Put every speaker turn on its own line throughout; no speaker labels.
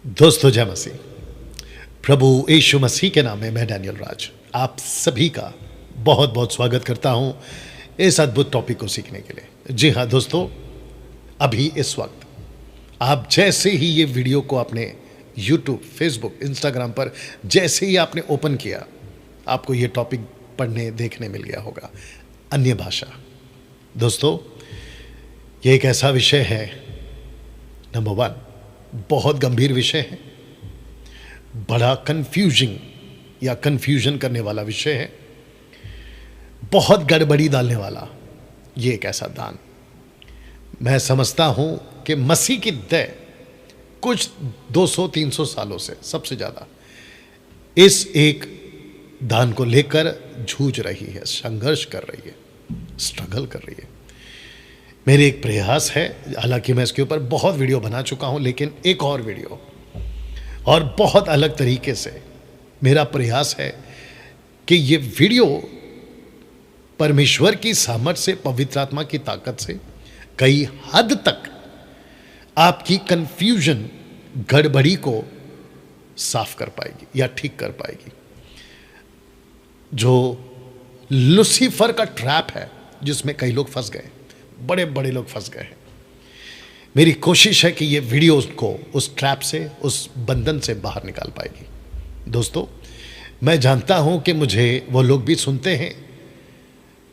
दोस्तों जय मसीह। प्रभु यीशु मसीह के नाम में मैं डैनियल राज आप सभी का बहुत बहुत स्वागत करता हूं इस अद्भुत टॉपिक को सीखने के लिए। जी हाँ दोस्तों, अभी इस वक्त आप जैसे ही ये वीडियो को अपने यूट्यूब, फेसबुक, इंस्टाग्राम पर जैसे ही आपने ओपन किया, आपको ये टॉपिक पढ़ने देखने मिल गया होगा, अन्य भाषा। दोस्तों, ये एक ऐसा विषय है, नंबर वन, बहुत गंभीर विषय है, बड़ा कंफ्यूजन करने वाला विषय है, बहुत गड़बड़ी डालने वाला ये एक ऐसा दान। मैं समझता हूं कि मसीह की दया कुछ 200-300 सालों से सबसे ज्यादा इस एक दान को लेकर जूझ रही है, संघर्ष कर रही है, स्ट्रगल कर रही है। मेरे एक प्रयास है, हालांकि मैं इसके ऊपर बहुत वीडियो बना चुका हूं, लेकिन एक और वीडियो और बहुत अलग तरीके से मेरा प्रयास है कि ये वीडियो परमेश्वर की सामर्थ से, पवित्र आत्मा की ताकत से कई हद तक आपकी कंफ्यूजन, गड़बड़ी को साफ कर पाएगी या ठीक कर पाएगी। जो लूसीफर का ट्रैप है जिसमें कई लोग फंस गए, बड़े बड़े लोग फंस गए हैं। मेरी कोशिश है कि ये वीडियो को उस ट्रैप से, उस बंधन से बाहर निकाल पाएगी। दोस्तों, मैं जानता हूं कि मुझे वो लोग भी सुनते हैं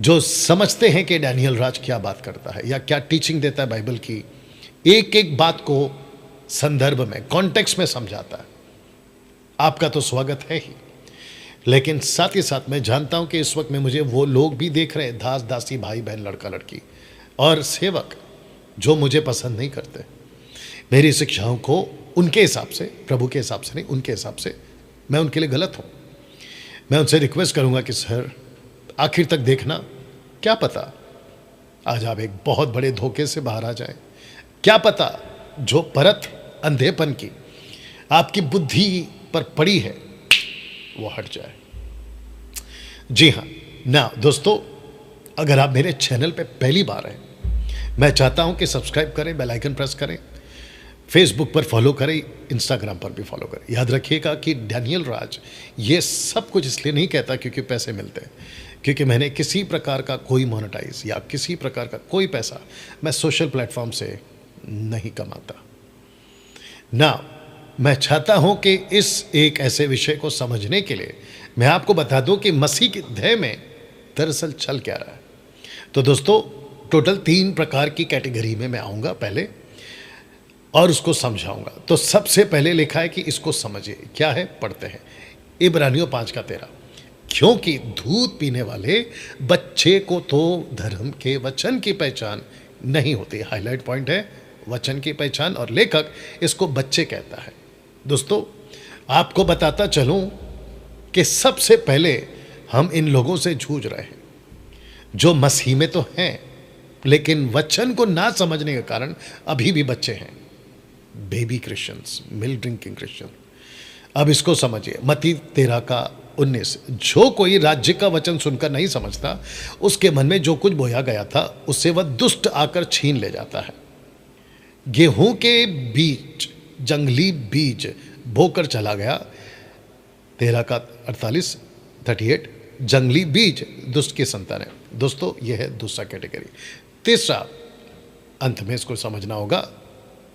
जो समझते हैं कि डैनियल राज क्या बात करता है या क्या टीचिंग देता है बाइबल की, एक एक बात को संदर्भ में, कॉन्टेक्स्ट में समझाता है। आपका तो स्वागत है ही, लेकिन साथ ही साथ मैं जानता हूं कि इस वक्त में मुझे वो लोग भी देख रहे हैं, दास दासी, भाई बहन, लड़का लड़की और सेवक, जो मुझे पसंद नहीं करते। मेरी शिक्षाओं को उनके हिसाब से, प्रभु के हिसाब से नहीं, उनके हिसाब से मैं उनके लिए गलत हूं। मैं उनसे रिक्वेस्ट करूंगा कि सर आखिर तक देखना, क्या पता आज आप एक बहुत बड़े धोखे से बाहर आ जाए, क्या पता जो परत अंधेपन की आपकी बुद्धि पर पड़ी है वो हट जाए। जी हाँ ना दोस्तों, अगर आप मेरे चैनल पे पहली बार हैं, मैं चाहता हूं कि सब्सक्राइब करें, बेल आइकन प्रेस करें, फेसबुक पर फॉलो करें, इंस्टाग्राम पर भी फॉलो करें। याद रखिएगा कि डैनियल राज ये सब कुछ इसलिए नहीं कहता क्योंकि पैसे मिलते हैं, क्योंकि मैंने किसी प्रकार का कोई मोनेटाइज या किसी प्रकार का कोई पैसा मैं सोशल प्लेटफॉर्म से नहीं कमाता ना। मैं चाहता हूं कि इस एक ऐसे विषय को समझने के लिए मैं आपको बता दूं कि मसीह के ध्येय में दरअसल चल क्या रहा है। तो दोस्तों, टोटल 3 प्रकार की कैटेगरी में मैं आऊंगा पहले और उसको समझाऊंगा। तो सबसे पहले लिखा है कि इसको समझिए, क्या है, पढ़ते हैं इब्रानियों 5:13। क्योंकि दूध पीने वाले बच्चे को तो धर्म के वचन की पहचान नहीं होती। हाईलाइट पॉइंट है वचन की पहचान, और लेखक इसको बच्चे कहता है। दोस्तों, आपको बताता चलूं कि सबसे पहले हम इन लोगों से जूझ रहे हैं जो मसीह में तो हैं, लेकिन वचन को ना समझने के कारण अभी भी बच्चे हैं, baby Christians, milk drinking Christian. अब इसको समझिए, मत्ती 13:19। जो कोई राज्य का वचन सुनकर नहीं समझता, उसके मन में जो कुछ बोया गया था उससे वह दुष्ट आकर छीन ले जाता है। गेहूं के बीच जंगली बीज बोकर चला गया, 13:38। जंगली बीज दुष्ट की संतान है। दोस्तों, यह है दूसरा कैटेगरी। तीसरा, अंत में इसको समझना होगा,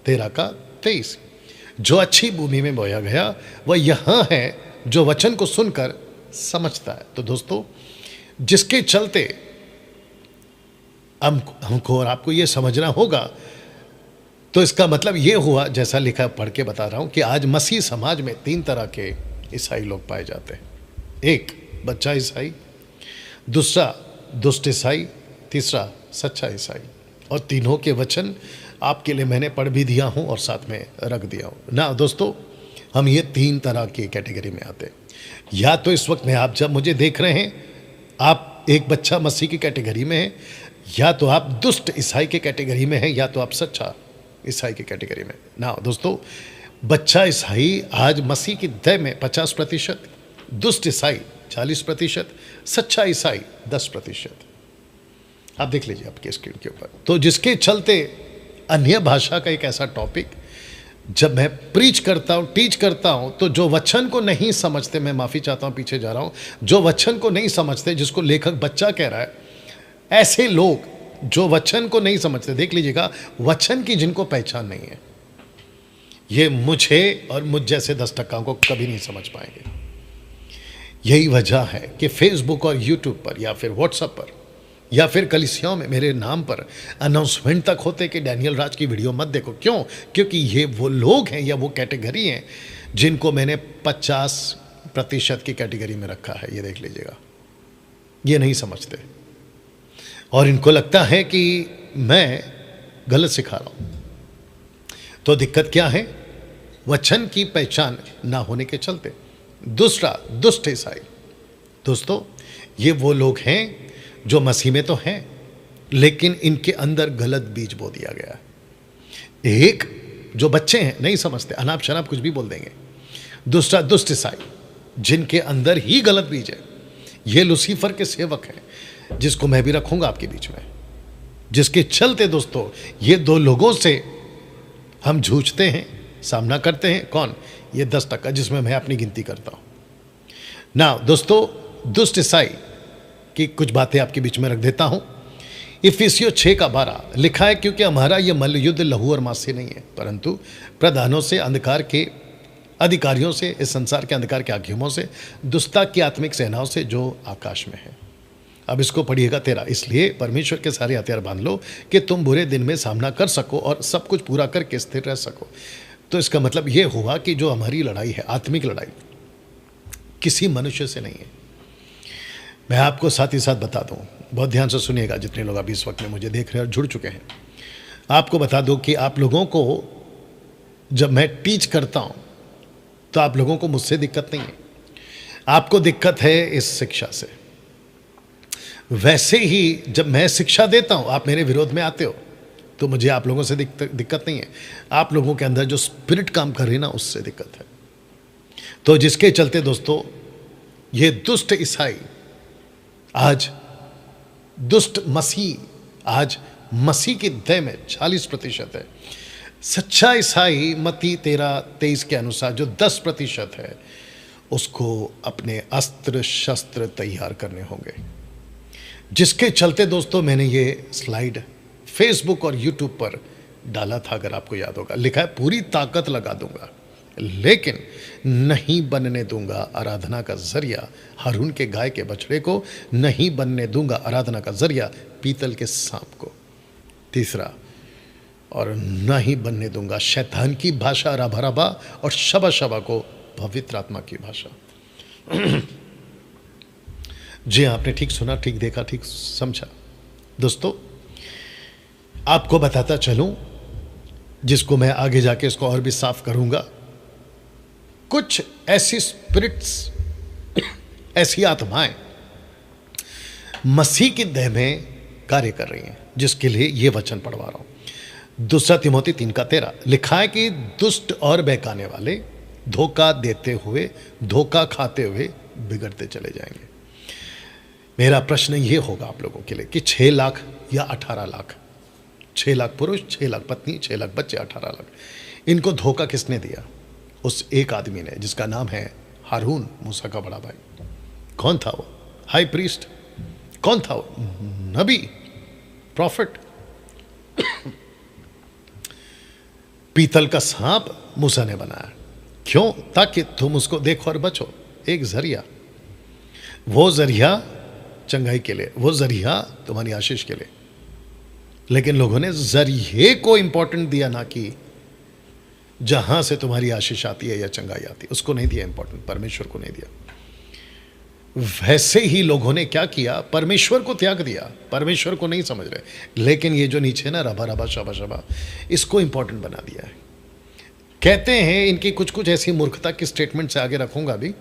13:23। जो अच्छी भूमि में बोया गया वह यहां है जो वचन को सुनकर समझता है। तो दोस्तों, जिसके चलते हमको और आपको यह समझना होगा, तो इसका मतलब यह हुआ, जैसा लिखा पढ़ के बता रहा हूं, कि आज मसीह समाज में 3 तरह के ईसाई लोग पाए जाते हैं। एक, बच्चा ईसाई; दूसरा, दुष्ट ईसाई; तीसरा, सच्चा ईसाई। और तीनों के वचन आपके लिए मैंने पढ़ भी दिया हूं और साथ में रख दिया हूं ना। दोस्तों, हम ये 3 तरह की कैटेगरी में आते हैं। या तो इस वक्त में आप जब मुझे देख रहे हैं, आप एक बच्चा मसीह की कैटेगरी में हैं, या तो आप दुष्ट ईसाई के कैटेगरी में हैं, या तो आप सच्चा ईसाई की कैटेगरी में ना। दोस्तों, बच्चा ईसाई आज मसीह की दया में 50%, दुष्ट ईसाई 40%, सच्चा ईसाई 10%। आप देख लीजिए आपके स्क्रीन के ऊपर। तो जिसके चलते अन्य भाषा का एक ऐसा टॉपिक जब मैं प्रीच करता हूँ, टीच करता हूँ, तो जो वचन को नहीं समझते, मैं माफ़ी चाहता हूँ, पीछे जा रहा हूँ, जो वचन को नहीं समझते, जिसको लेखक बच्चा कह रहा है, ऐसे लोग जो वचन को नहीं समझते, देख लीजिएगा, वचन की जिनको पहचान नहीं है, ये मुझे और मुझ जैसे 10% को कभी नहीं समझ पाएंगे। यही वजह है कि फेसबुक और यूट्यूब पर या फिर व्हाट्सएप पर या फिर कलीसियाओं में मेरे नाम पर अनाउंसमेंट तक होते कि डैनियल राज की वीडियो मत देखो। क्यों? क्योंकि ये वो लोग हैं या वो कैटेगरी हैं जिनको मैंने 50% की कैटेगरी में रखा है। ये देख लीजिएगा, ये नहीं समझते और इनको लगता है कि मैं गलत सिखा रहा हूँ। तो दिक्कत क्या है? वचन की पहचान ना होने के चलते। दूसरा, दुष्ट ईसाई। दोस्तों, ये वो लोग हैं जो मसीह में तो हैं, लेकिन इनके अंदर गलत बीज बो दिया गया है। एक, जो बच्चे हैं नहीं समझते, अनाप शनाप कुछ भी बोल देंगे। दूसरा, दुष्ट ईसाई, जिनके अंदर ही गलत बीज है। ये लूसीफर के सेवक हैं, जिसको मैं भी रखूंगा आपके बीच में, जिसके चलते दोस्तों ये दो लोगों से हम जूझते हैं, सामना करते हैं। कौन? ये 10%, जिसमें मैं अपनी गिनती करता हूं ना। दोस्तों, दुष्ट ईसाई की कुछ बातें आपके बीच में रख देता हूं। इफिसियों 6:12 लिखा है, क्योंकि हमारा यह मल्ल युद्ध लहू और मांस से नहीं है, परंतु प्रधानों से, अंधकार के अधिकारियों से, इस संसार के अंधकार के हाकिमों से, दुष्टता की आत्मिक सेनाओं से जो आकाश में है। अब इसको पढ़िएगा 13। इसलिए परमेश्वर के सारे हथियार बांध लो कि तुम बुरे दिन में सामना कर सको और सब कुछ पूरा करके स्थिर रह सको। तो इसका मतलब ये हुआ कि जो हमारी लड़ाई है, आत्मिक लड़ाई, किसी मनुष्य से नहीं है। मैं आपको साथ ही साथ बता दूं, बहुत ध्यान से सुनिएगा, जितने लोग अभी इस वक्त में मुझे देख रहे हैं और जुड़ चुके हैं, आपको बता दूं कि आप लोगों को जब मैं टीच करता हूं तो आप लोगों को मुझसे दिक्कत नहीं है, आपको दिक्कत है इस शिक्षा से। वैसे ही जब मैं शिक्षा देता हूं, आप मेरे विरोध में आते हो, तो मुझे आप लोगों से दिक्कत नहीं है। आप लोगों के अंदर जो स्पिरिट काम कर रही है ना, उससे दिक्कत है। तो जिसके चलते दोस्तों ये दुष्ट ईसाई आज दुष्ट मसीह, आज मसीह की देह में 40% है। सच्चा ईसाई मत्ती 13:23 के अनुसार जो 10% है, उसको अपने अस्त्र शस्त्र तैयार करने होंगे। जिसके चलते दोस्तों मैंने ये स्लाइड फेसबुक और यूट्यूब पर डाला था, अगर आपको याद होगा। लिखा है, पूरी ताकत लगा दूंगा लेकिन नहीं बनने दूंगा आराधना का जरिया हारून के गाय के बछड़े को, नहीं बनने दूंगा आराधना का जरिया पीतल के सांप को। तीसरा, और नहीं बनने दूंगा शैतान की भाषा रबा रबा और शबा शबा को पवित्र आत्मा की भाषा। जी, आपने ठीक सुना, ठीक देखा, ठीक समझा। दोस्तों, आपको बताता चलूं, जिसको मैं आगे जाके इसको और भी साफ करूंगा, कुछ ऐसी स्पिरिट्स, ऐसी आत्माएं मसीह की देह में कार्य कर रही हैं, जिसके लिए ये वचन पढ़वा रहा हूं। 2 तिमोथी 3:13 लिखा है कि दुष्ट और बहकाने वाले धोखा देते हुए, धोखा खाते हुए बिगड़ते चले जाएंगे। मेरा प्रश्न ये होगा आप लोगों के लिए कि 6 लाख या 18 लाख, 6 लाख पुरुष, 6 लाख पत्नी, 6 लाख बच्चे, 18 लाख, इनको धोखा किसने दिया? उस एक आदमी ने, जिसका नाम है हारून, मूसा का बड़ा भाई। कौन था वो? High priest. कौन था वो? नबी, प्रॉफिट। पीतल का सांप मूसा ने बनाया। क्यों? ताकि तुम उसको देखो और बचो। एक जरिया, वो जरिया चंगाई के लिए, वो जरिया तुम्हारी आशीष के लिए। लेकिन लोगों ने जरिए को इंपॉर्टेंट दिया, ना कि जहां से तुम्हारी आशीष आती है या चंगाई आती है, उसको नहीं दिया इंपॉर्टेंट, परमेश्वर को नहीं दिया। वैसे ही लोगों ने क्या किया? परमेश्वर को त्याग दिया, परमेश्वर को नहीं समझ रहे, लेकिन ये जो नीचे ना रबा रबा शबा शबा, इसको इंपॉर्टेंट बना दिया है। कहते हैं, इनकी कुछ कुछ ऐसी मूर्खता की स्टेटमेंट से आगे रखूंगा अभी,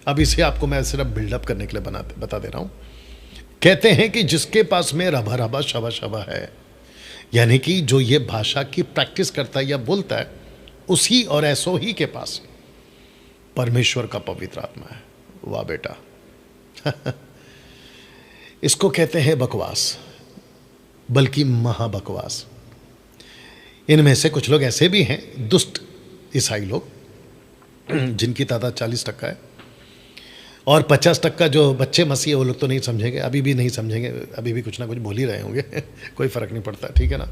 अब इसे आपको मैं सिर्फ बिल्डअप करने के लिए बता दे रहा हूं। कहते हैं कि जिसके पास में रबा रबा शबा शबा है, यानी कि जो ये भाषा की प्रैक्टिस करता है या बोलता है, उसी और ऐसो ही के पास परमेश्वर का पवित्र आत्मा है। वाह बेटा। इसको कहते हैं बकवास, बल्कि महाबकवास। इनमें से कुछ लोग ऐसे भी हैं, दुष्ट ईसाई लोग, जिनकी तादाद 40% है, और 50% जो बच्चे मसीह है वो लोग तो नहीं समझेंगे, अभी भी नहीं समझेंगे, अभी भी कुछ ना कुछ बोल ही रहे होंगे कोई फ़र्क नहीं पड़ता, ठीक है ना।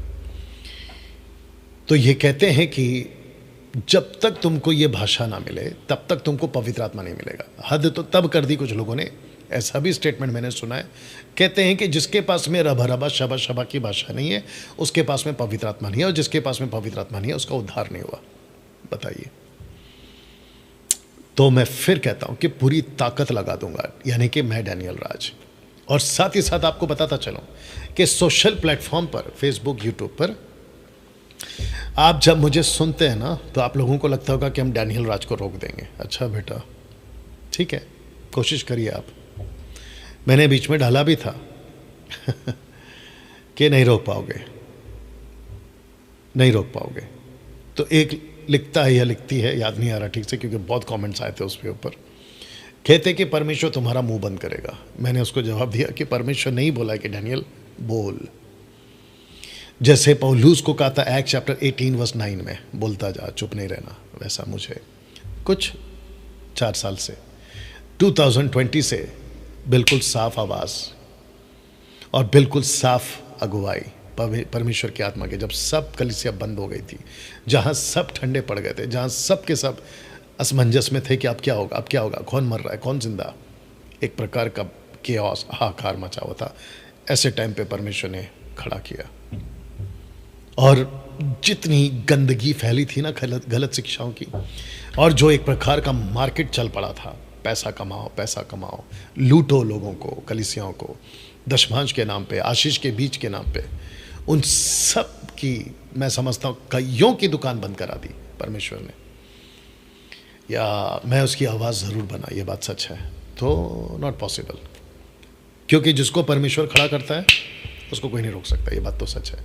तो ये कहते हैं कि जब तक तुमको ये भाषा ना मिले तब तक तुमको पवित्र आत्मा नहीं मिलेगा। हद तो तब कर दी कुछ लोगों ने, ऐसा भी स्टेटमेंट मैंने सुना है, कहते हैं कि जिसके पास में रबा रबा शबा शबा की भाषा नहीं है उसके पास में पवित्र आत्मा नहीं है, और जिसके पास में पवित्र आत्मा नहीं है उसका उद्धार नहीं हुआ। बताइए। तो मैं फिर कहता हूं कि पूरी ताकत लगा दूंगा, यानी कि मैं डैनियल राज। और साथ ही साथ आपको बताता चलूं कि सोशल प्लेटफॉर्म पर, फेसबुक, यूट्यूब पर आप जब मुझे सुनते हैं ना तो आप लोगों को लगता होगा कि हम डैनियल राज को रोक देंगे। अच्छा बेटा, ठीक है, कोशिश करिए आप। मैंने बीच में डाला भी था कि नहीं रोक पाओगे, नहीं रोक पाओगे। तो एक लिखता है या लिखती है, याद नहीं आ रहा ठीक से क्योंकि बहुत कमेंट्स आए थे उसके ऊपर, कहते कि परमेश्वर तुम्हारा मुंह बंद करेगा। मैंने उसको जवाब दिया कि परमेश्वर नहीं बोला कि डैनियल बोल। जैसे पौलुस को कहा था एक्ट चैप्टर 18:9 में, बोलता जा, चुप नहीं रहना, वैसा मुझे कुछ 4 साल से 2020 से बिल्कुल साफ आवाज़ और बिल्कुल साफ अगुवाई परमेश्वर की आत्मा के, जब सब कलीसिया बंद हो गई थी, जहाँ सब ठंडे पड़ गए थे, जहाँ सब के सब असमंजस में थे कि अब क्या होगा, अब क्या होगा, कौन मर रहा है, कौन जिंदा, एक प्रकार का केओस, हाहाकार मचा हुआ था। ऐसे टाइम पे परमेश्वर ने खड़ा किया, और जितनी गंदगी फैली थी ना गलत शिक्षाओं की, और जो एक प्रकार का मार्केट चल पड़ा था, पैसा कमाओ पैसा कमाओ, लूटो लोगों को, कलीसियाओं को, दशमांश के नाम पे, आशीष के बीज के नाम पे, उन सब की मैं समझता हूँ कईयों की दुकान बंद करा दी परमेश्वर ने, या मैं उसकी आवाज़ ज़रूर बना, ये बात सच है। तो नॉट पॉसिबल, क्योंकि जिसको परमेश्वर खड़ा करता है उसको कोई नहीं रोक सकता, ये बात तो सच है।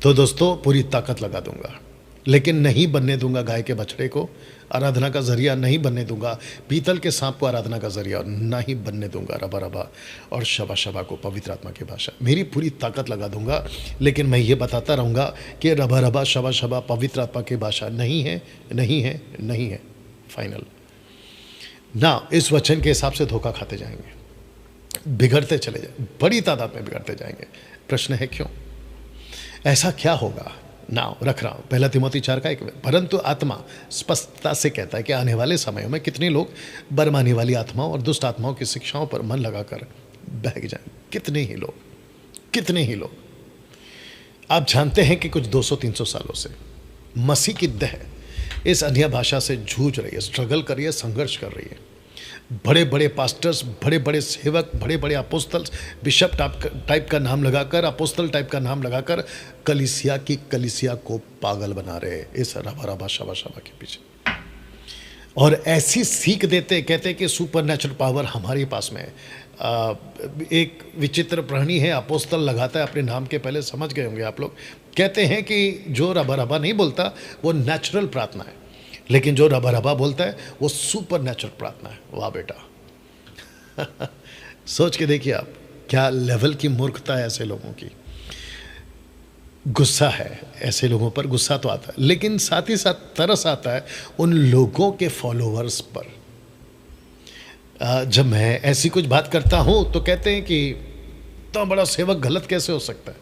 तो दोस्तों, पूरी ताकत लगा दूंगा, लेकिन नहीं बनने दूंगा गाय के बछड़े को आराधना का जरिया, नहीं बनने दूंगा पीतल के सांप को आराधना का जरिया, और ना ही बनने दूंगा रबा रबा और शबा शबा को पवित्र आत्मा की भाषा। मेरी पूरी ताकत लगा दूंगा, लेकिन मैं ये बताता रहूँगा कि रबा रबा शबा शबा पवित्र आत्मा की भाषा नहीं है, नहीं है, नहीं है, फाइनल ना। इस वचन के हिसाब से धोखा खाते जाएंगे, बिगड़ते चले जाए, बड़ी तादाद में बिगड़ते जाएंगे। प्रश्न है क्यों, ऐसा क्या होगा? नाउ रख रहा हूँ 1 तिमोथी 4:1, परंतु आत्मा स्पष्टता से कहता है कि आने वाले समयों में कितने लोग बरमाने वाली आत्माओं और दुष्ट आत्माओं की शिक्षाओं पर मन लगाकर बहक जाएं। कितने ही लोग, कितने ही लोग। आप जानते हैं कि कुछ 200-300 सालों से मसीह की देह इस अन्य भाषा से जूझ रही है, स्ट्रगल कर रही है, संघर्ष कर रही है। बड़े बड़े पास्टर्स, बड़े बड़े सेवक, बड़े बड़े अपोस्तल्स, बिशप टाइप का नाम लगाकर, अपोस्तल टाइप का नाम लगाकर कलीसिया को पागल बना रहे इस रबा रबा शबा शबा के पीछे, और ऐसी सीख देते, कहते कि सुपर नेचुरल पावर हमारे पास में है। एक विचित्र प्राणी है, अपोस्तल लगाता है अपने नाम के पहले, समझ गए होंगे आप लोग। कहते हैं कि जो रबा रबा नहीं बोलता वो नेचुरल प्रार्थना है, लेकिन जो रबा रबा बोलता है वो सुपर नेचुरल प्रार्थना है। वाह बेटा सोच के देखिए आप, क्या लेवल की मूर्खता है ऐसे लोगों की। गुस्सा है ऐसे लोगों पर, गुस्सा तो आता है, लेकिन साथ ही साथ तरस आता है उन लोगों के फॉलोअर्स पर। जब मैं ऐसी कुछ बात करता हूं तो कहते हैं कि तो बड़ा सेवक गलत कैसे हो सकता है।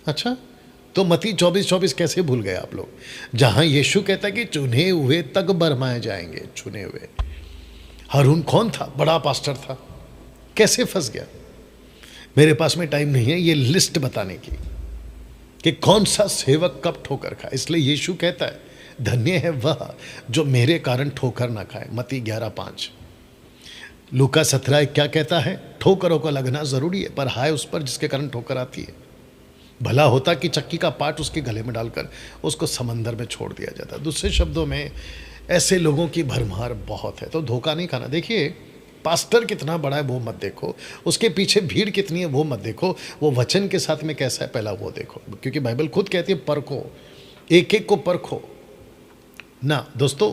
अच्छा, तो मत्ती 24:24 कैसे भूल गए आप लोग, जहां यीशु कहता है कि चुने हुए तक बरमाए जाएंगे। चुने हुए, हारून कौन था? बड़ा पास्टर था, कैसे फंस गया? मेरे पास में टाइम नहीं है ये लिस्ट बताने की कि कौन सा सेवक कब ठोकर खाए, इसलिए यीशु कहता है धन्य है वह जो मेरे कारण ठोकर ना खाए, मत्ती 11:5। लूका 17 क्या कहता है? ठोकरों का लगना जरूरी है, पर हाय उस पर जिसके कारण ठोकर आती है। भला होता कि चक्की का पार्ट उसके गले में डालकर उसको समंदर में छोड़ दिया जाता। दूसरे शब्दों में ऐसे लोगों की भरमार बहुत है, तो धोखा नहीं खाना। देखिए, पास्टर कितना बड़ा है वो मत देखो, उसके पीछे भीड़ कितनी है वो मत देखो, वो वचन के साथ में कैसा है पहला वो देखो, क्योंकि बाइबल खुद कहती है परखो, एक एक को परखो ना। दोस्तों,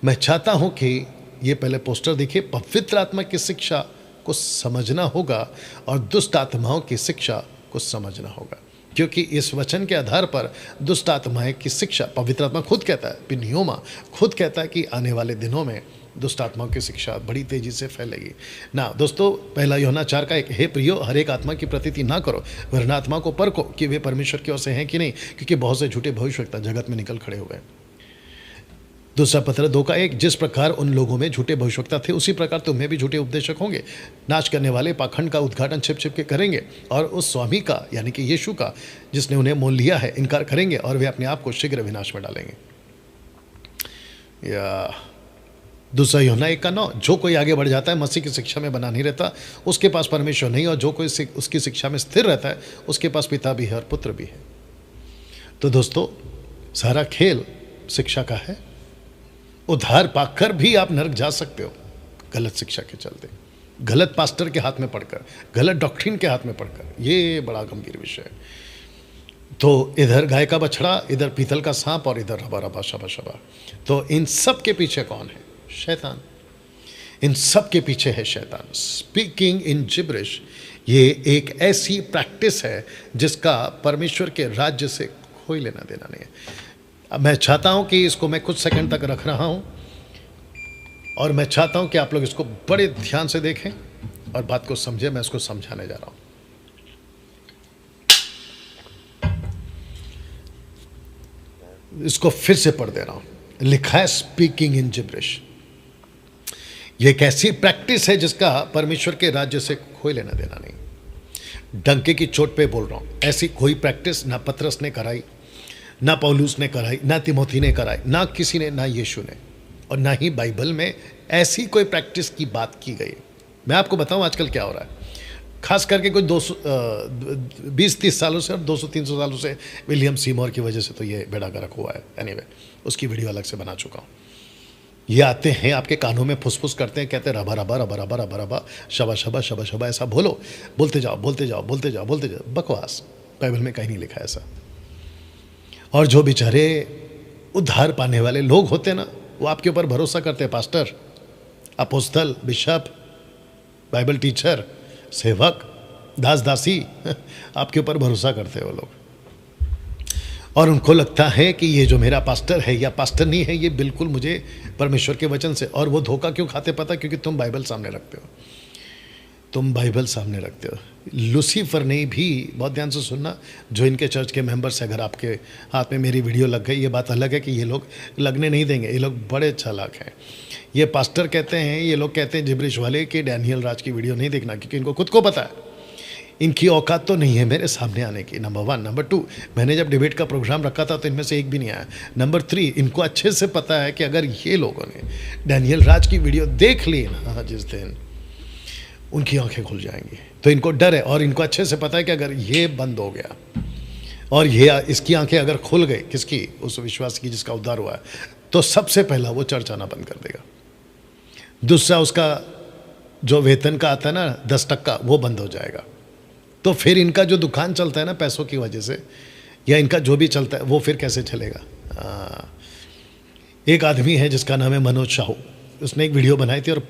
मैं चाहता हूं कि ये पहले पोस्टर देखिए, पवित्र आत्मा की शिक्षा को समझना होगा और दुष्ट आत्माओं की शिक्षा को समझना होगा। क्योंकि इस वचन के आधार पर दुष्ट आत्माएं की शिक्षा, पवित्र आत्मा खुद कहता है, पिन्योमा खुद कहता है कि आने वाले दिनों में दुष्ट आत्माओं की शिक्षा बड़ी तेजी से फैलेगी ना। दोस्तों, पहला यूहन्ना 4:1, हे प्रियो, हर एक आत्मा की प्रतीति ना करो, वरना आत्मा को परखो कि वे परमेश्वर की ओर से हैं कि नहीं, क्योंकि बहुत से झूठे भविष्यवक्ता जगत में निकल खड़े हुए हैं। दूसरा पत्र 2:1, जिस प्रकार उन लोगों में झूठे भविष्यवक्ता थे, उसी प्रकार तुम्हें भी झूठे उपदेशक होंगे। नाश करने वाले पाखंड का उद्घाटन छिप छिप के करेंगे और उस स्वामी का, यानी कि यीशु का, जिसने उन्हें मोल लिया है, इनकार करेंगे और वे अपने आप को शीघ्र विनाश में डालेंगे। या दूसरा यूहन्ना 1:9, जो कोई आगे बढ़ जाता है, मसीह की शिक्षा में बना नहीं रहता, उसके पास परमेश्वर नहीं, और जो कोई उसकी शिक्षा में स्थिर रहता है, उसके पास पिता भी है और पुत्र भी है। तो दोस्तों, सारा खेल शिक्षा का है। उद्धार पाकर भी आप नरक जा सकते हो गलत शिक्षा के चलते, गलत पास्टर के हाथ में पढ़कर, गलत डॉक्ट्रिन के हाथ में पढ़कर। ये बड़ा गंभीर विषय है। तो इधर गाय का बछड़ा, इधर पीतल का सांप, और इधर रबा रबा शबा शबा। तो इन सब के पीछे कौन है? शैतान। इन सब के पीछे है शैतान। स्पीकिंग इन जिब्रिश ये एक ऐसी प्रैक्टिस है जिसका परमेश्वर के राज्य से कोई लेना देना नहीं है। अब मैं चाहता हूं कि इसको मैं कुछ सेकंड तक रख रहा हूं, और मैं चाहता हूं कि आप लोग इसको बड़े ध्यान से देखें और बात को समझें। मैं इसको समझाने जा रहा हूं। इसको फिर से पढ़ दे रहा हूं। लिखा है स्पीकिंग इन जिब्रिश। यह एक ऐसी प्रैक्टिस है जिसका परमेश्वर के राज्य से कोई लेना देना नहीं। डंके की चोट पे बोल रहा हूं। ऐसी कोई प्रैक्टिस ना पतरस ने कराई, ना पौलुस ने कराई, ना तिमोथी ने कराई, ना किसी ने, ना यीशु ने, और ना ही बाइबल में ऐसी कोई प्रैक्टिस की बात की गई। मैं आपको बताऊं आजकल क्या हो रहा है, खास करके कोई 20-30 सालों से और 200-300 सालों से विलियम सीमोर की वजह से तो ये बेड़ा गर्क हुआ है। एनीवे, उसकी वीडियो अलग से बना चुका हूँ। ये आते हैं आपके कानों में, फुसफुस करते हैं, कहते हैं रबा रबा रबा रबा रबा रबा, शबा शबा शबा शबा, ऐसा बोलो, बोलते जाओ बोलते जाओ बोलते जाओ बोलते जाओ। बकवास, बाइबल में कहीं नहीं लिखा ऐसा। और जो बेचारे उद्धार पाने वाले लोग होते ना, वो आपके ऊपर भरोसा करते हैं। पास्टर, अपोस्तल, बिशप, बाइबल टीचर, सेवक, दास दासी, आपके ऊपर भरोसा करते हैं वो लोग। और उनको लगता है कि ये जो मेरा पास्टर है या पास्टर नहीं है, ये बिल्कुल मुझे परमेश्वर के वचन से। और वो धोखा क्यों खाते पता? क्योंकि तुम बाइबल सामने रखते हो। तुम बाइबल सामने रखते हो। लूसीफर ने भी, बहुत ध्यान से सुनना, जो इनके चर्च के मेंबर्स, अगर आपके हाथ में मेरी वीडियो लग गई, ये बात अलग है कि ये लोग लगने नहीं देंगे। ये लोग बड़े चालाक हैं। ये पास्टर कहते हैं, ये लोग कहते हैं जिब्रिश वाले कि डैनियल राज की वीडियो नहीं देखना, क्योंकि इनको खुद को पता है इनकी औकात तो नहीं है मेरे सामने आने की। नंबर 1। नंबर 2, मैंने जब डिबेट का प्रोग्राम रखा था तो इनमें से एक भी नहीं आया। नंबर 3, इनको अच्छे से पता है कि अगर ये लोगों ने डैनियल राज की वीडियो देख ली ना जिस दिन, उनकी आंखें खुल जाएंगी। तो इनको डर है, और इनको अच्छे से पता है कि अगर ये बंद हो गया और ये इसकी आंखें अगर खुल गई, किसकी? उस विश्वास की जिसका उद्धार हुआ है, तो सबसे पहला वो चर्च आना बंद कर देगा। दूसरा, उसका जो वेतन का आता है ना 10%, वो बंद हो जाएगा। तो फिर इनका जो दुकान चलता है ना पैसों की वजह से, या इनका जो भी चलता है, वो फिर कैसे चलेगा? एक आदमी है जिसका नाम है मनोज शाहू। उसने एक वीडियो बनाई थी और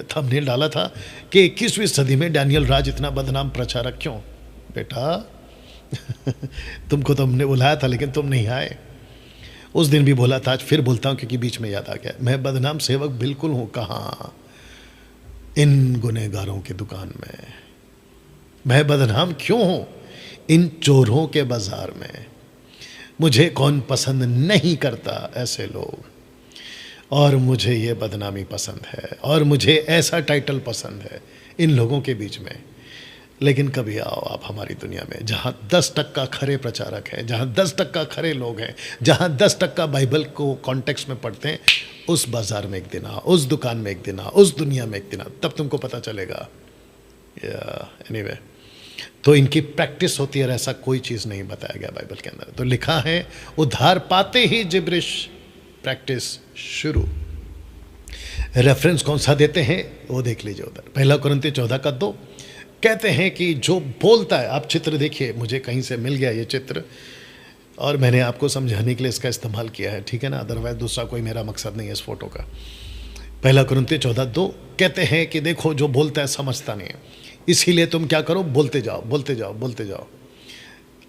थंबनेल डाला था कि 21वीं सदी में डैनियल राज इतना बदनाम प्रचारक क्यों? बेटा तुमको तो हमने बुलाया था लेकिन तुम नहीं आए। उस दिन भी बोला था, आज फिर बोलता हूँ क्योंकि बीच में याद आ गया। मैं बदनाम सेवक बिल्कुल हूँ। कहाँ? इन गुनहगारों की दुकान में। मैं बदनाम क्यों हूँ? इन चोरों के बाजार में। मुझे कौन पसंद नहीं करता? ऐसे लोग। और मुझे ये बदनामी पसंद है, और मुझे ऐसा टाइटल पसंद है इन लोगों के बीच में। लेकिन कभी आओ आप हमारी दुनिया में, जहाँ 10% खरे प्रचारक हैं, जहाँ 10% खरे लोग हैं, जहाँ 10% बाइबल को कॉन्टेक्स्ट में पढ़ते हैं, उस बाजार में एक दिन आओ, उस दुकान में एक दिन आओ, उस दुनिया में एक दिन आओ, तब तुमको पता चलेगा। एनीवे, तो इनकी प्रैक्टिस होती है, और ऐसा कोई चीज़ नहीं बताया गया बाइबल के अंदर। तो लिखा है, उद्धार पाते ही जिब्रिश प्रैक्टिस शुरू। रेफरेंस कौन सा देते हैं वो देख लीजिए उधर। 1 कुरिन्थियों 14:2 कहते हैं कि जो बोलता है, आप चित्र देखिए, मुझे कहीं से मिल गया ये चित्र और मैंने आपको समझाने के लिए इसका इस्तेमाल किया है, ठीक है ना? अदरवाइज दूसरा कोई मेरा मकसद नहीं है इस फोटो का। 1 कुरिन्थियों 14:2 कहते हैं कि देखो जो बोलता है समझता नहीं है, इसीलिए तुम क्या करो, बोलते जाओ बोलते जाओ बोलते जाओ।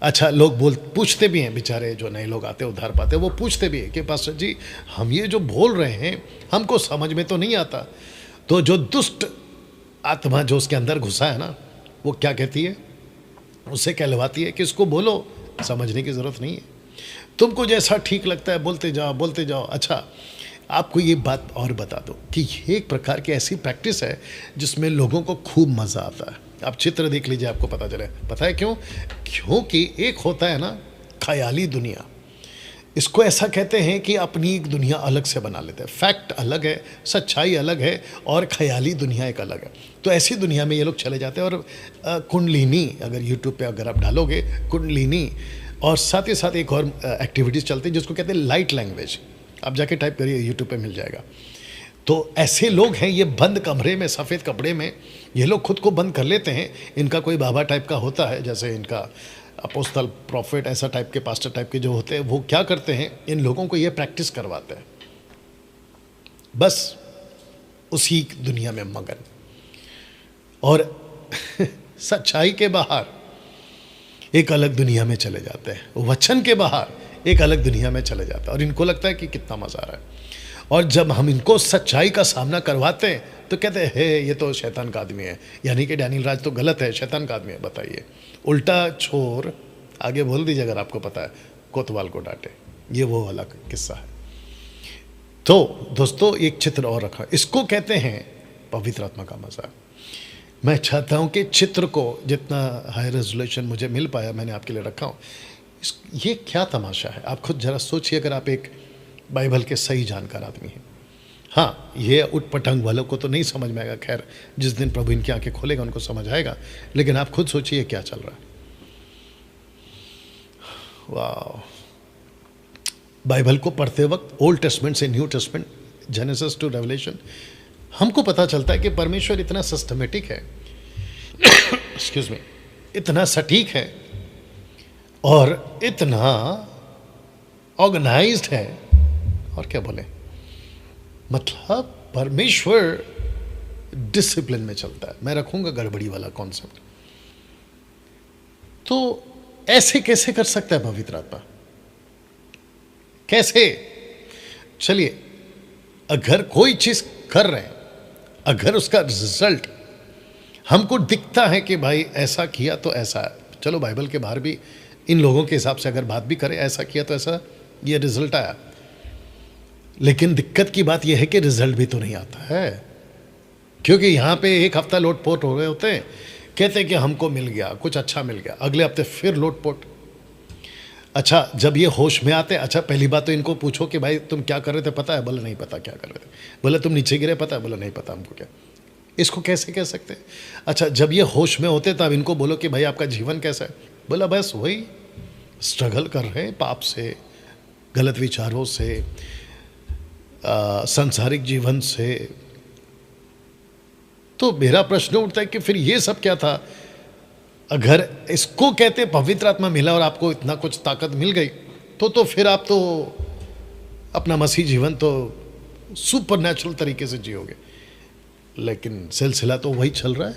अच्छा, लोग पूछते भी हैं, बेचारे जो नए लोग आते हैं उधार पाते हैं, वो पूछते भी हैं कि पास्टर जी हम ये जो बोल रहे हैं हमको समझ में तो नहीं आता। तो जो दुष्ट आत्मा जो उसके अंदर घुसा है ना, वो क्या कहती है, उससे कहलवाती है कि इसको बोलो, समझने की ज़रूरत नहीं है, तुमको जैसा ठीक लगता है बोलते जाओ बोलते जाओ। अच्छा, आपको ये बात और बता दो कि ये एक प्रकार की ऐसी प्रैक्टिस है जिसमें लोगों को खूब मज़ा आता है। आप चित्र देख लीजिए, आपको पता चले। पता है क्यों? क्योंकि एक होता है ना ख्याली दुनिया, इसको ऐसा कहते हैं कि अपनी एक दुनिया अलग से बना लेते हैं। फैक्ट अलग है, सच्चाई अलग है, और ख्याली दुनिया एक अलग है। तो ऐसी दुनिया में ये लोग चले जाते हैं। और कुंडलिनी, अगर यूट्यूब पे अगर आप डालोगे कुंडलिनी, और साथ ही साथ एक और एक्टिविटीज़ चलती है जिसको कहते हैं लाइट लैंग्वेज। आप जाके टाइप करिए, यूट्यूब पे मिल जाएगा। तो ऐसे लोग हैं, ये बंद कमरे में सफ़ेद कपड़े में ये लोग खुद को बंद कर लेते हैं। इनका कोई बाबा टाइप का होता है, जैसे इनका अपोस्तल, प्रॉफिट, ऐसा टाइप के, पास्टर टाइप के जो होते हैं, वो क्या करते हैं, इन लोगों को ये प्रैक्टिस करवाते हैं, बस उसी दुनिया में मगन। और सच्चाई के बाहर एक अलग दुनिया में चले जाते हैं, वचन के बाहर एक अलग दुनिया में चले जाता है, और इनको लगता है कि कितना मज़ा आ रहा है। और जब हम इनको सच्चाई का सामना करवाते हैं तो कहते हैं हे ये तो शैतान का आदमी है, यानी कि डैनियल राज तो गलत है, शैतान का आदमी है। बताइए, उल्टा छोर आगे बोल दीजिए अगर आपको पता है, कोतवाल को डांटे, ये वो वाला किस्सा है। तो दोस्तों, एक चित्र और रखा, इसको कहते हैं पवित्र आत्मा का मज़ा। मैं चाहता हूँ कि चित्र को जितना हाई रेजोल्यूशन मुझे मिल पाया मैंने आपके लिए रखा हूँ। ये क्या तमाशा है, आप खुद ज़रा सोचिए, अगर आप एक बाइबल के सही जानकार आदमी हैं। हाँ, ये उठ पटंग वालों को तो नहीं समझ में आएगा, खैर जिस दिन प्रभु इनकी आंखें खोलेगा उनको समझ आएगा, लेकिन आप खुद सोचिए क्या चल रहा है। वाह, बाइबल को पढ़ते वक्त ओल्ड टेस्टमेंट से New Testament, Genesis to Revelation, हमको पता चलता है कि परमेश्वर इतना सिस्टमेटिक है, एक्सक्यूज मी, इतना सटीक है और इतना ऑर्गेनाइज्ड है, और क्या बोले, मतलब परमेश्वर डिसिप्लिन में चलता है। मैं रखूंगा गड़बड़ी वाला कॉन्सेप्ट। तो ऐसे कैसे कर सकता है पवित्र आत्मा, कैसे? चलिए, अगर कोई चीज कर रहे हैं, अगर उसका रिजल्ट हमको दिखता है कि भाई ऐसा किया तो ऐसा है, चलो बाइबल के बाहर भी इन लोगों के हिसाब से अगर बात भी करें, ऐसा किया तो ऐसा ये रिजल्ट आया, लेकिन दिक्कत की बात यह है कि रिजल्ट भी तो नहीं आता है, क्योंकि यहाँ पे एक हफ्ता लोटपोट हो रहे होते हैं, कहते हैं कि हमको मिल गया, कुछ अच्छा मिल गया, अगले हफ्ते फिर लोटपोट। अच्छा, जब ये होश में आते, अच्छा पहली बात तो इनको पूछो कि भाई तुम क्या कर रहे थे, पता है? बोले नहीं पता क्या कर रहे थे। बोले तुम नीचे गिरे, पता है? बोले नहीं पता हमको क्या। इसको कैसे कह सकते हैं? अच्छा, जब ये होश में होते तब इनको बोलो कि भाई आपका जीवन कैसा है, बोला बस वही स्ट्रगल कर रहे हैं, पाप से, गलत विचारों से, सांसारिक जीवन से। तो मेरा प्रश्न उठता है कि फिर ये सब क्या था? अगर इसको कहते पवित्र आत्मा मिला और आपको इतना कुछ ताकत मिल गई, तो फिर आप तो अपना मसीह जीवन तो सुपर नेचुरल तरीके से जियोगे, लेकिन सिलसिला तो वही चल रहा है।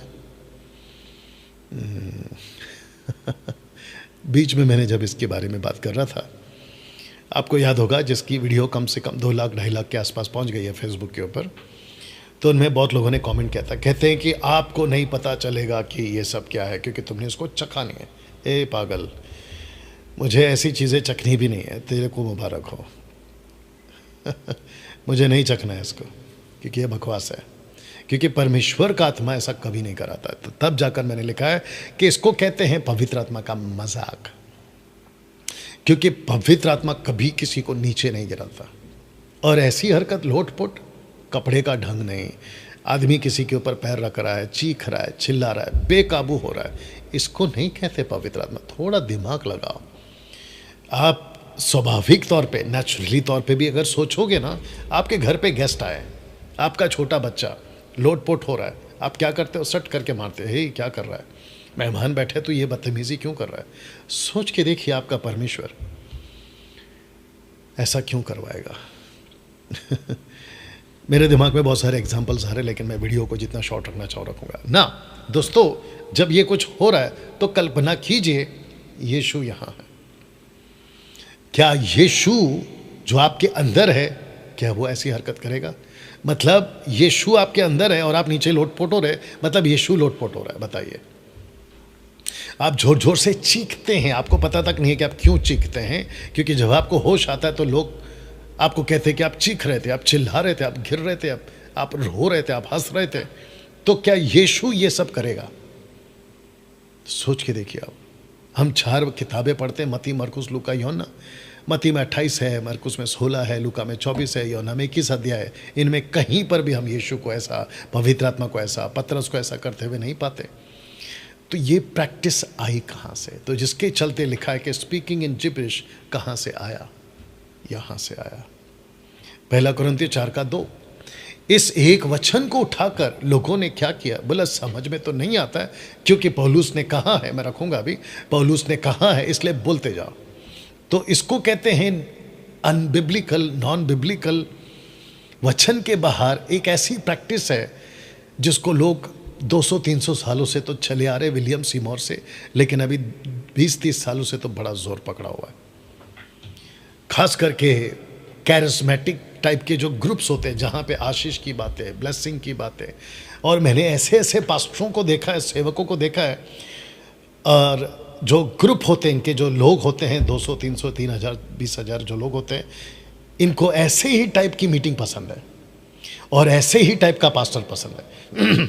बीच में मैंने जब इसके बारे में बात कर रहा था, आपको याद होगा, जिसकी वीडियो कम से कम 2 लाख 2.5 लाख के आसपास पहुंच गई है फेसबुक के ऊपर, तो उनमें बहुत लोगों ने कमेंट किया था, कहते हैं कि आपको नहीं पता चलेगा कि ये सब क्या है क्योंकि तुमने इसको चखा नहीं है। ए पागल, मुझे ऐसी चीज़ें चखनी भी नहीं है, तेरे को मुबारक हो। मुझे नहीं चखना है इसको, क्योंकि ये बकवास है, क्योंकि परमेश्वर का आत्मा ऐसा कभी नहीं कराता। तो तब जाकर मैंने लिखा है कि इसको कहते हैं पवित्र आत्मा का मजाक, क्योंकि पवित्र आत्मा कभी किसी को नीचे नहीं गिराता। और ऐसी हरकत, लोटपोट, कपड़े का ढंग नहीं, आदमी किसी के ऊपर पैर रख रहा है, चीख रहा है, चिल्ला रहा है, बेकाबू हो रहा है, इसको नहीं कहते पवित्र आत्मा। थोड़ा दिमाग लगाओ। आप स्वाभाविक तौर पे, नेचुरली तौर पे भी अगर सोचोगे ना, आपके घर पे गेस्ट आए, आपका छोटा बच्चा लोटपोट हो रहा है, आप क्या करते हो? सट करके मारते हो, हे क्या कर रहा है, मेहमान बैठे तो ये बदतमीजी क्यों कर रहा है? सोच के देखिए, आपका परमेश्वर ऐसा क्यों करवाएगा? मेरे दिमाग में बहुत सारे एग्जाम्पल्स आ रहे हैं, लेकिन मैं वीडियो को जितना शॉर्ट रखना चाहूँ रखूँगा ना। दोस्तों, जब ये कुछ हो रहा है तो कल्पना कीजिए यीशु यहाँ है। क्या यीशु जो आपके अंदर है, क्या वो ऐसी हरकत करेगा? मतलब यीशु आपके अंदर है और आप नीचे लोटपोट हो रहे, मतलब यीशु लोटपोट हो रहा है। बताइए, आप जोर जोर से चीखते हैं, आपको पता तक नहीं है कि आप क्यों चीखते हैं, क्योंकि जब आपको होश आता है तो लोग आपको कहते हैं कि आप चीख रहे थे, आप चिल्ला रहे थे, आप गिर रहे थे, आप रो रहे थे, आप हंस रहे थे। तो क्या यीशु ये सब करेगा? सोच के देखिए। आप हम 4 किताबें पढ़ते हैं, मत्ती, मरकुस, लूका, यूहन्ना। मत्ती में 28 है, मरकुस में 16 है, लूका में 24 है, यूहन्ना में 21 अध्याय है। इनमें कहीं पर भी हम यीशु को ऐसा, पवित्र आत्मा को ऐसा, पतरस को ऐसा करते हुए नहीं पाते। तो ये प्रैक्टिस आई कहाँ से? तो जिसके चलते लिखा है कि स्पीकिंग इन जिब्रिश कहाँ से आया? यहाँ से आया। 1 कुरिन्थियों 4:2। इस एक वचन को उठाकर लोगों ने क्या किया? बोला समझ में तो नहीं आता है, क्योंकि पौलुस ने कहा है, मैं रखूंगा अभी, पौलुस ने कहा है इसलिए बोलते जाओ। तो इसको कहते हैं अनबिब्लिकल, नॉन बिब्लिकल। वचन के बाहर एक ऐसी प्रैक्टिस है जिसको लोग 200-300 सालों से तो चले आ रहे, विलियम सीमोर से, लेकिन अभी 20-30 सालों से तो बड़ा जोर पकड़ा हुआ है। खास करके कैरिस्मेटिक टाइप के जो ग्रुप्स होते हैं, जहाँ पे आशीष की बातें, ब्लेसिंग की बातें, और मैंने ऐसे ऐसे पास्टरों को देखा है, सेवकों को देखा है, और जो ग्रुप होते हैं इनके, जो लोग होते हैं 200, 300, 3000, 20,000 जो लोग होते हैं, इनको ऐसे ही टाइप की मीटिंग पसंद है और ऐसे ही टाइप का पास्टर पसंद है।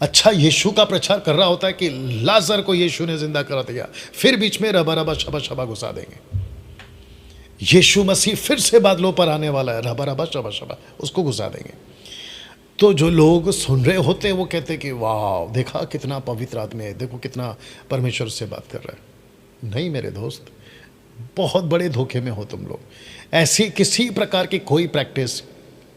अच्छा, यीशु का प्रचार कर रहा होता है कि लाजर को यीशु ने जिंदा करा दिया, फिर बीच में रबा रबा शबा शबा घुसा देंगे। यीशु मसीह फिर से बादलों पर आने वाला है, रबा रबा शबा शबा उसको घुसा देंगे। तो जो लोग सुन रहे होते हैं वो कहते हैं कि वाह, देखा कितना पवित्र आदमी है, देखो कितना परमेश्वर से बात कर रहा है। नहीं मेरे दोस्त, बहुत बड़े धोखे में हो तुम लोग। ऐसी किसी प्रकार की कोई प्रैक्टिस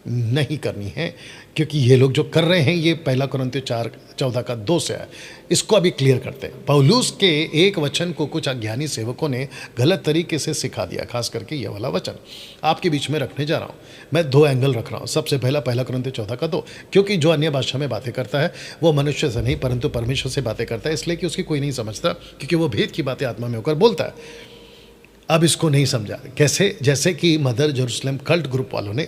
नहीं करनी है, क्योंकि ये लोग जो कर रहे हैं ये 1 कुरिन्थियों 4:14 से है। इसको अभी क्लियर करते हैं। पौलुस के एक वचन को कुछ अज्ञानी सेवकों ने गलत तरीके से सिखा दिया, खास करके ये वाला वचन आपके बीच में रखने जा रहा हूँ। मैं 2 एंगल रख रहा हूँ। सबसे पहला 1 कुरिन्थियों 14:2, क्योंकि जो अन्य भाषा में बातें करता है वो मनुष्य से नहीं परंतु परमेश्वर से बातें करता है, इसलिए कि उसकी कोई नहीं समझता, क्योंकि वो भेद की बातें आत्मा में होकर बोलता है। अब इसको नहीं समझा कैसे? जैसे कि मदर जेरूसलम कल्ट ग्रुप वालों ने